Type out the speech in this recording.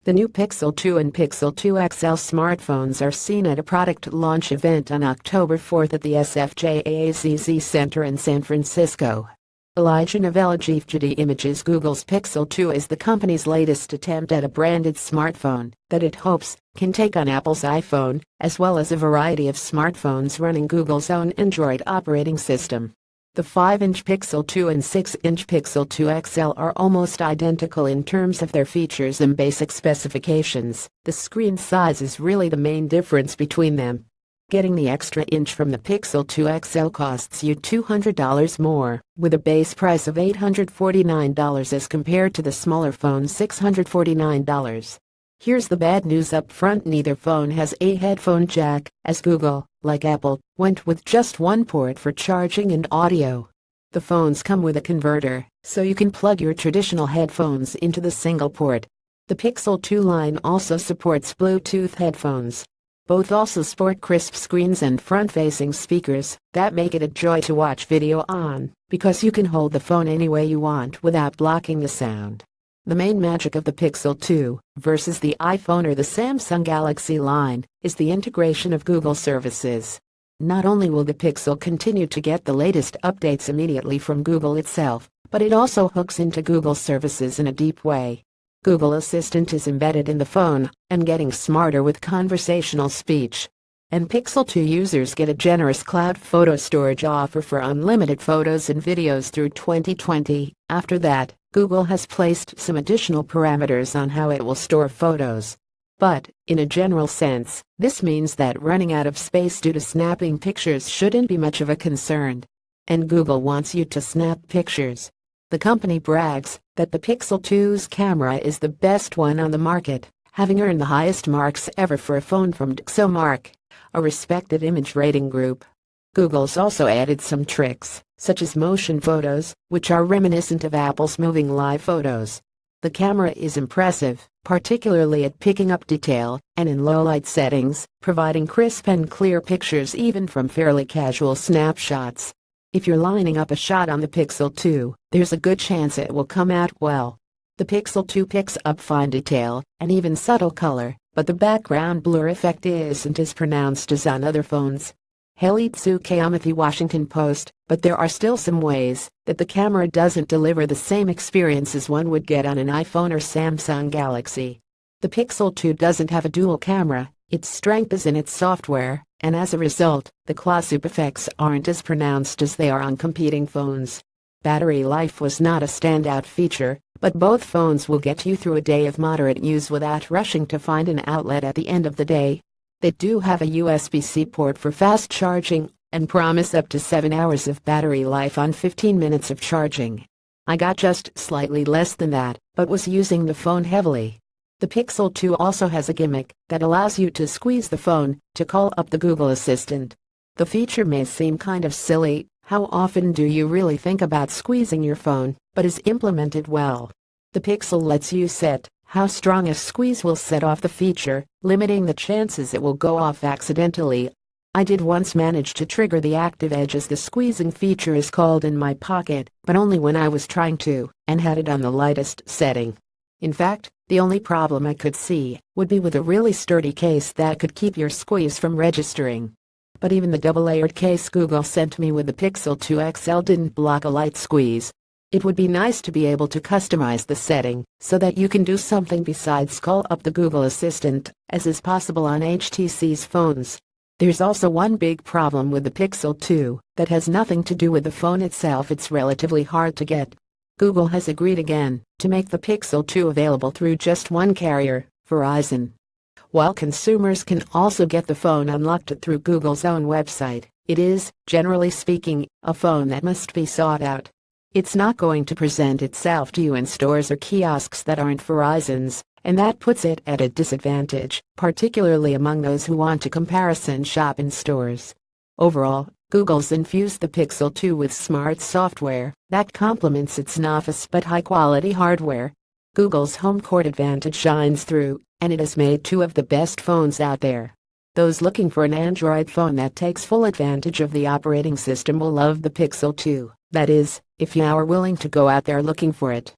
The new Pixel 2 and Pixel 2 XL smartphones are seen at a product launch event on October 4 at the SFJAAZZ Center in San Francisco. Elijah Novella Chief Getty Images. Google's Pixel 2 is the company's latest attempt at a branded smartphone that it hopes can take on Apple's iPhone, as well as a variety of smartphones running Google's own Android operating system. The 5-inch Pixel 2 and 6-inch Pixel 2 XL are almost identical in terms of their features and basic specifications. The screen size is really the main difference between them. Getting the extra inch from the Pixel 2 XL costs you $200 more, with a base price of $849 as compared to the smaller phone's $649. Here's the bad news up front: neither phone has a headphone jack, as Google, like Apple, went with just one port for charging and audio. The phones come with a converter, so you can plug your traditional headphones into the single port. The Pixel 2 line also supports Bluetooth headphones. Both also sport crisp screens and front-facing speakers that make it a joy to watch video on, because you can hold the phone any way you want without blocking the sound. The main magic of the Pixel 2 versus the iPhone or the Samsung Galaxy line is the integration of Google services. Not only will the Pixel continue to get the latest updates immediately from Google itself, but it also hooks into Google services in a deep way. Google Assistant is embedded in the phone and getting smarter with conversational speech. And Pixel 2 users get a generous cloud photo storage offer for unlimited photos and videos through 2020. After that, Google has placed some additional parameters on how it will store photos. But, in a general sense, this means that running out of space due to snapping pictures shouldn't be much of a concern. And Google wants you to snap pictures. The company brags that the Pixel 2's camera is the best one on the market, having earned the highest marks ever for a phone from DxOMark, a respected image rating group. Google's also added some tricks, such as motion photos, which are reminiscent of Apple's moving live photos. The camera is impressive, particularly at picking up detail and in low-light settings, providing crisp and clear pictures even from fairly casual snapshots. If you're lining up a shot on the Pixel 2, there's a good chance it will come out well. The Pixel 2 picks up fine detail and even subtle color, but the background blur effect isn't as pronounced as on other phones. Haley Tsukayamu of the Washington Post, but there are still some ways that the camera doesn't deliver the same experience as one would get on an iPhone or Samsung Galaxy. The Pixel 2 doesn't have a dual camera, its strength is in its software, and as a result, the close-up effects aren't as pronounced as they are on competing phones. Battery life was not a standout feature, but both phones will get you through a day of moderate use without rushing to find an outlet at the end of the day. They do have a USB-C port for fast charging and promise up to 7 hours of battery life on 15 minutes of charging. I got just slightly less than that, but was using the phone heavily. The Pixel 2 also has a gimmick that allows you to squeeze the phone to call up the Google Assistant. The feature may seem kind of silly. How often do you really think about squeezing your phone, but is implemented well. The Pixel lets you set how strong a squeeze will set off the feature, limiting the chances it will go off accidentally. I did once manage to trigger the active edge, as the squeezing feature is called, in my pocket, but only when I was trying to, and had it on the lightest setting. In fact, the only problem I could see would be with a really sturdy case that could keep your squeeze from registering. But even the double-layered case Google sent me with the Pixel 2 XL didn't block a light squeeze. It would be nice to be able to customize the setting so that you can do something besides call up the Google Assistant, as is possible on HTC's phones. There's also one big problem with the Pixel 2 that has nothing to do with the phone itself. It's relatively hard to get. Google has agreed again to make the Pixel 2 available through just one carrier, Verizon. While consumers can also get the phone unlocked through Google's own website, it is, generally speaking, a phone that must be sought out. It's not going to present itself to you in stores or kiosks that aren't Verizon's, and that puts it at a disadvantage, particularly among those who want to comparison shop in stores. Overall, Google's infused the Pixel 2 with smart software that complements its novice but high-quality hardware. Google's home court advantage shines through, and it has made two of the best phones out there. Those looking for an Android phone that takes full advantage of the operating system will love the Pixel 2. That is, if you are willing to go out there looking for it.